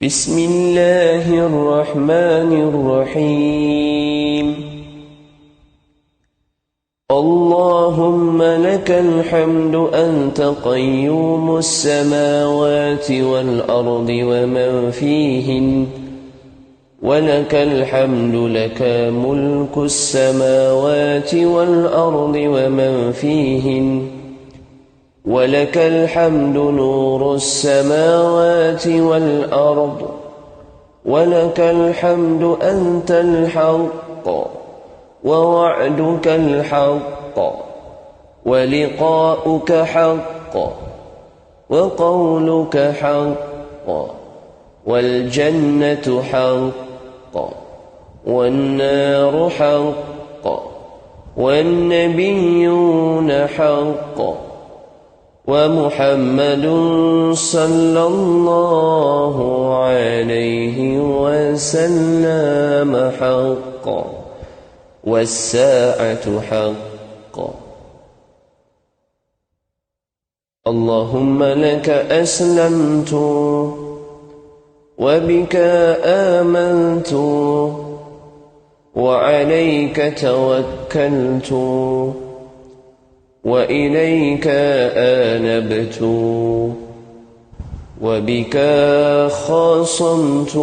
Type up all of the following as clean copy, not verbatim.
بسم الله الرحمن الرحيم. اللهم لك الحمد أنت قيوم السماوات والأرض ومن فيهن، ولك الحمد لك ملك السماوات والأرض ومن فيهن، ولك الحمد نور السماوات والأرض، ولك الحمد أنت الحق ووعدك الحق ولقاؤك حق وقولك حق والجنة حق والنار حق والنبيون حق ومحمد صلى الله عليه وسلم حق والساعة حق. اللهم لك أسلمت وبك آمنت وعليك توكلت وإليك آنبت وبك خاصمت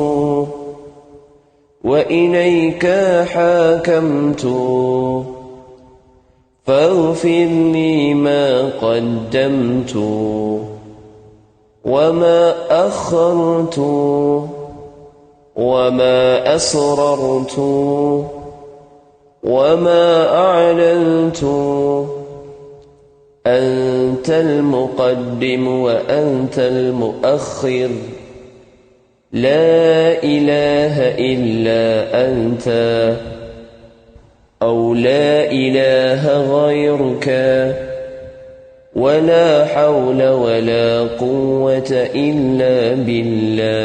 وإليك حاكمت، فاغفر لي ما قدمت وما أخرت وما أسررت وما أعلنت. أنت المقدم وأنت المؤخر، لا إله إلا أنت، أو لا إله غيرك، ولا حول ولا قوة إلا بالله.